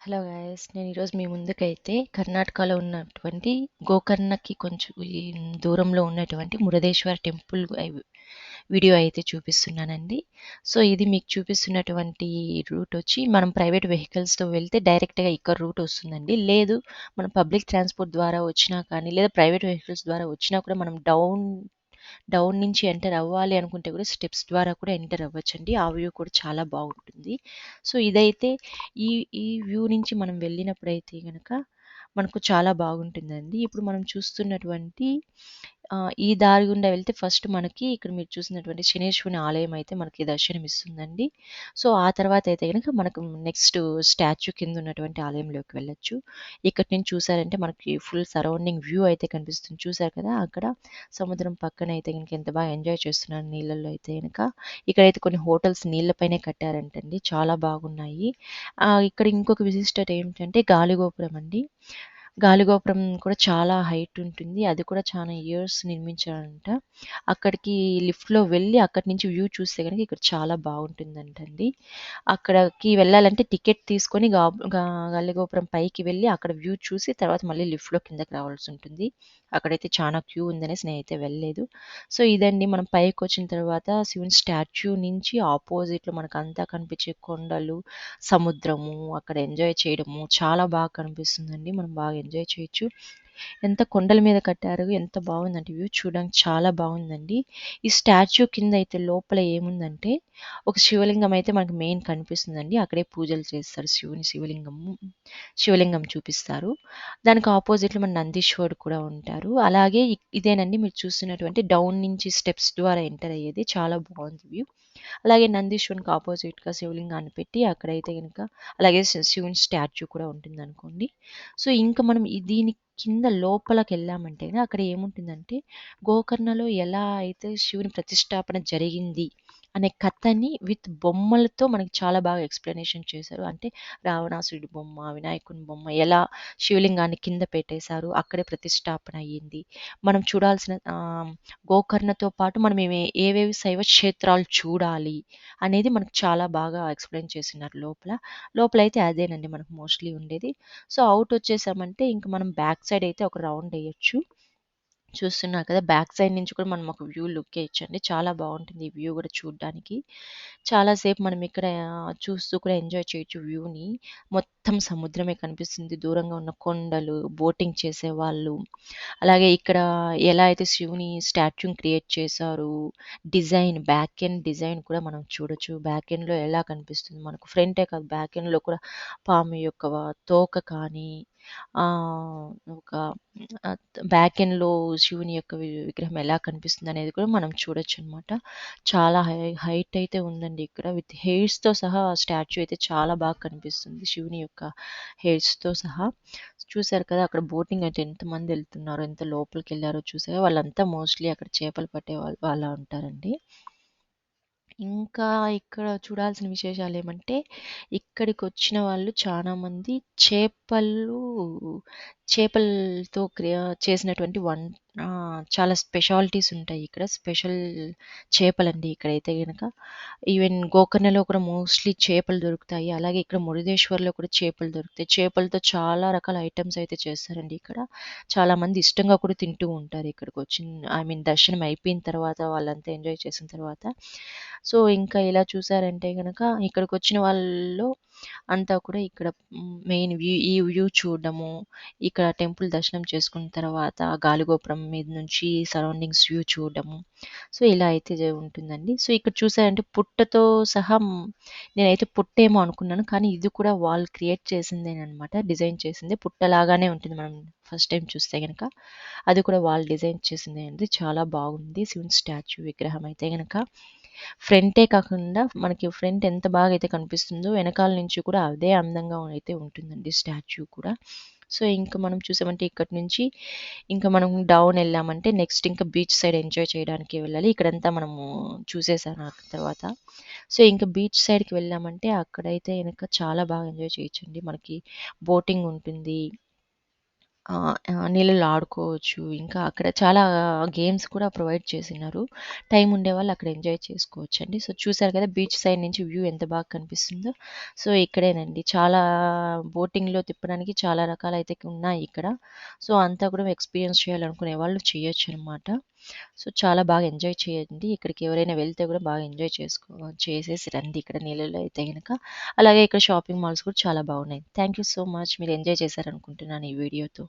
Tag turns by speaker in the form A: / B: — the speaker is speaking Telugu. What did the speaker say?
A: హలో గైస్, నేను ఈరోజు మీ ముందుకైతే కర్ణాటకలో ఉన్నటువంటి గోకర్ణకి కొంచెం దూరంలో ఉన్నటువంటి మురుడేశ్వర టెంపుల్ వీడియో అయితే చూపిస్తున్నానండి. సో ఇది మీకు చూపిస్తున్నటువంటి రూట్ వచ్చి మనం ప్రైవేట్ వెహికల్స్తో వెళ్తే డైరెక్ట్గా ఇక్కడ రూట్ వస్తుందండి. లేదు మనం పబ్లిక్ ట్రాన్స్పోర్ట్ ద్వారా వచ్చినా కానీ లేదా ప్రైవేట్ వెహికల్స్ ద్వారా వచ్చినా కూడా మనం డౌన్ నుంచి ఎంటర్ అవ్వాలి అనుకుంటే కూడా స్టెప్స్ ద్వారా కూడా ఎంటర్ అవ్వచ్చండి. ఆ వ్యూ కూడా చాలా బాగుంటుంది. సో ఇదైతే ఈ ఈ వ్యూ నుంచి మనం వెళ్ళినప్పుడైతే గనక మనకు చాలా బాగుంటుందండి. ఇప్పుడు మనం చూస్తున్నటువంటి ఈ దారి గుండా వెళ్తే ఫస్ట్ మనకి ఇక్కడ మీరు చూసినటువంటి శనేశ్వరుని ఆలయం అయితే మనకి దర్శనం ఇస్తుందండి. సో ఆ తర్వాత అయితే గనక మనకు నెక్స్ట్ స్టాచ్యూ కింద ఉన్నటువంటి ఆలయంలోకి వెళ్ళొచ్చు. ఇక్కడి నుంచి చూసారంటే మనకి ఫుల్ సరౌండింగ్ వ్యూ అయితే కనిపిస్తుంది. చూసారు కదా అక్కడ సముద్రం పక్కన అయితే గనుక ఎంత బాగా ఎంజాయ్ చేస్తున్నారు నీళ్ళల్లో అయితే గనుక. ఇక్కడైతే కొన్ని హోటల్స్ నీళ్ళపైనే కట్టారంటండి, చాలా బాగున్నాయి. ఇక్కడ ఇంకొక విశిష్టత ఏమిటంటే గాలిగోపురం అండి. గాలిగోపురం కూడా చాలా హైట్ ఉంటుంది. అది కూడా చాలా ఇయర్స్ నిర్మించారంట. అక్కడికి లిఫ్ట్‌లో వెళ్ళి అక్కడి నుంచి వ్యూ చూస్తే గనుక ఇక్కడ చాలా బాగుంటుందంటండి. అక్కడికి వెళ్ళాలంటే టికెట్ తీసుకొని గాలిగోపురం పైకి వెళ్ళి అక్కడ వ్యూ చూసి తర్వాత మళ్ళీ లిఫ్ట్‌లో కిందకి రావాల్సి ఉంటుంది. అక్కడైతే చాలా క్యూ ఉందనేసి నేనైతే వెళ్ళలేదు. సో ఇదండి, మనం పైకొచ్చిన తర్వాత శివుని స్టాచ్యూ నుంచి ఆపోజిట్‌లో మనకంతా కనిపించే కొండలు, సముద్రము, అక్కడ ఎంజాయ్ చేయడము చాలా బాగా కనిపిస్తుందండి. మనం బాగా ఎంజాయ్ చేయొచ్చు. ఎంత కొండల మీద కట్టారు, ఎంత బాగుందంటే వ్యూ చూడడానికి చాలా బాగుందండి. ఈ స్టాచ్యూ కింద అయితే లోపల ఏముందంటే ఒక శివలింగం అయితే మనకు మెయిన్ కనిపిస్తుందండి. అక్కడే పూజలు చేస్తారు, శివలింగం చూపిస్తారు. దానికి ఆపోజిట్లో మన నందీశ్వరుడు కూడా ఉంటారు. అలాగే ఇదేనండి మీరు చూస్తున్నటువంటి డౌన్ నుంచి స్టెప్స్ ద్వారా ఎంటర్ అయ్యేది, చాలా బాగుంది వ్యూ. అలాగే నందీశ్వరునికి ఆపోజిట్‌గా శివలింగాన్ని పెట్టి అక్కడైతే గనుక అలాగే శివుని స్టాచ్యూ కూడా ఉంటుందనుకోండి. సో, ఇంక మనం దీని కింద లోపలకెళ్ళామంటే అక్కడ ఏముంటుందంటే గోకర్ణలో ఎలా అయితే శివుని ప్రతిష్టాపన జరిగింది అనే కథని విత్ బొమ్మలతో మనకి చాలా బాగా ఎక్స్‌ప్లనేషన్ చేశారు. అంటే రావణాసురుడి బొమ్మ, వినాయకుని బొమ్మ ఎలా శివలింగాన్ని కింద పెట్టేశారు, అక్కడే ప్రతిష్టాపన అయ్యింది. మనం చూడాల్సిన గోకర్ణతో పాటు మనం ఏవేవి శైవ క్షేత్రాలు చూడాలి అనేది మనకు చాలా బాగా ఎక్స్‌ప్లెయిన్ చేసున్నారు లోపల. లోపలైతే అదేనండి మనకు మోస్ట్‌లీ ఉండేది. సో, ఔట్ వచ్చేసామంటే ఇంక మనం బ్యాక్ సైడ్ అయితే ఒక రౌండ్ ఎయొచ్చు. చూస్తున్నారు కదా! బ్యాక్ సైడ్ నుంచి కూడా మనం ఒక వ్యూ లుక్ ఎయొచ్చండి. చాలా బావుంటుంది ఈ వ్యూ గూడా చూడ్డానికి. చాలా సేపు మనం ఇక్కడ చూస్తూ కూడా ఎంజాయ్ చేయొచ్చు వ్యూని. మొత్తం సముద్రమే కనిపిస్తుంది. దూరంగా ఉన్న కొండలు, బోటింగ్ చేసేవాళ్ళు, అలాగే ఇక్కడ ఎలా అయితే శివుని స్టాచ్యూని క్రియేట్ చేశారు, బ్యాక్ ఎండ్ డిజైన్ కూడా మనం చూడొచ్చు. బ్యాక్ ఎండ్‌లో ఎలా కనిపిస్తుంది మనకు, ఫ్రంటే కాదు బ్యాక్ ఎండ్‌లో కూడా పాము యొక్క తోక కానీ, ఒక ఆహ్, బ్యాక్ ఎండ్‌లో శివుని యొక్క విగ్రహం ఎలా కనిపిస్తుందనేది కూడా మనం చూడొచ్చనమాట. చాలా హైట్ అయితే ఉందండి ఇక్కడ. విత్ హెయిర్స్‌తో సహా స్టాచ్యూ అయితే చాలా బాగా కనిపిస్తుంది, శివుని యొక్క హెయిర్స్‌తో సహా. చూసారు కదా అక్కడ బోటింగ్ అయితే ఎంతమంది ఎళ్తున్నారో, ఎంత లోపలికెళ్లారో చూసారా? వాళ్ళంతా మోస్ట్‌లీ అక్కడ చేపలు పట్టే వాళ్ళ ఉంటారండి. ఇంకా ఇక్కడ చూడాల్సిన విశేషాలేమంటే, ఇక్కడికొచ్చిన వాళ్ళు చాలా మంది చేపలు చేపలతో చేసినటువంటి చాలా స్పెషాలిటీస్ ఉంటాయి ఇక్కడ. స్పెషల్ చేపలండి ఇక్కడైతే గనక. ఈవెన్ గోకర్ణలో కూడా మోస్ట్‌లీ చేపలు దొరుకుతాయి. అలాగే ఇక్కడ మురుడేశ్వర్‌లో కూడా చేపలు దొరుకుతాయి. చేపలతో చాలా రకాల ఐటెమ్స్ అయితే చేస్తారండి ఇక్కడ. చాలామంది ఇష్టంగా కూడా తింటూ ఉంటారు ఇక్కడికొచ్చిన ఐ మీన్ దర్శనం అయిపోయిన తర్వాత, వాళ్ళంతా ఎంజాయ్ చేసిన తర్వాత. సో, ఇంకా ఇలా చూసారంటే గనక ఇక్కడికొచ్చిన వాళ్ళలో అంతా కూడా ఇక్కడ మెయిన్ ఈ వ్యూ చూడడము, ఇక్కడ టెంపుల్ దర్శనం చేసుకున్న తర్వాత గాలిగోపురం మీద నుంచి సరౌండింగ్స్ వ్యూ చూడడము. సో, ఇలా అయితే ఉంటుందండి. సో, ఇక్కడ చూసారంటే పుట్టతో సహా నేనైతే పుట్టేమో అనుకున్నాను. కానీ ఇది కూడా వాళ్ళు క్రియేట్ చేసిందేననమాట. డిజైన్ చేసిందే. పుట్టలాగానే ఉంటుంది మనం ఫస్ట్ టైమ్ చూస్తే గనక. అది కూడా వాళ్ళు డిజైన్ చేసిందే అండి. చాలా బాగుంది శివుని స్టాచ్యూ విగ్రహం అయితే గనక. ఫ్రంటే కాకుండా మనకి ఫ్రంట్ ఎంత బాగా అయితే కనిపిస్తుందో వెనకాల నుంచి కూడా అదే అందంగా అయితే ఉంటుందండి స్టాచ్యూ కూడా. సో, ఇంక మనం చూసామంటే ఇక్కడి నుంచి ఇంకా మనం డౌన్ ఎళ్ళామంటే నెక్స్ట్ ఇంకా బీచ్ సైడ్ ఎంజాయ్ చేయడానికి వెళ్ళాలి. ఇక్కడంతా మనము చూసేసాను ఆ తర్వాత. సో, ఇంక బీచ్ సైడ్‌కి వెళ్ళామంటే అక్కడైతే గనక చాలా బాగా ఎంజాయ్ చేయొచ్చండి. మనకి బోటింగ్ ఉంటుంది. నీళ్ళలో ఆడుకోవచ్చు. ఇంకా అక్కడ చాలా గేమ్స్ కూడా ప్రొవైడ్ చేసినారు. టైం ఉండేవాళ్ళు అక్కడ ఎంజాయ్ చేసుకోవచ్చండి. సో, చూసారు కదా బీచ్ సైడ్ నుంచి వ్యూ ఎంత బాగా కనిపిస్తుందో. సో, ఇక్కడేనండి చాలా బోటింగ్‌లో తిప్పడానికి చాలా రకాలైతే ఉన్నాయి ఇక్కడ. సో, అంతా కూడా ఎక్స్‌పీరియన్స్ చేయాలనుకునే వాళ్ళు చేయొచ్చనమాట. సో, చాలా బాగా ఎంజాయ్ చేయండి. ఇక్కడికి ఎవరైనా వెళ్తే కూడా బాగా ఎంజాయ్ చేసేసి రండి ఇక్కడ నీళ్ళలో అయితే గనక. అలాగే ఇక్కడ షాపింగ్ మాల్స్ కూడా చాలా బాగున్నాయి. Thank you so much. మీరు ఎంజాయ్ చేశారనుకుంటున్నాను ఈ వీడియోతో.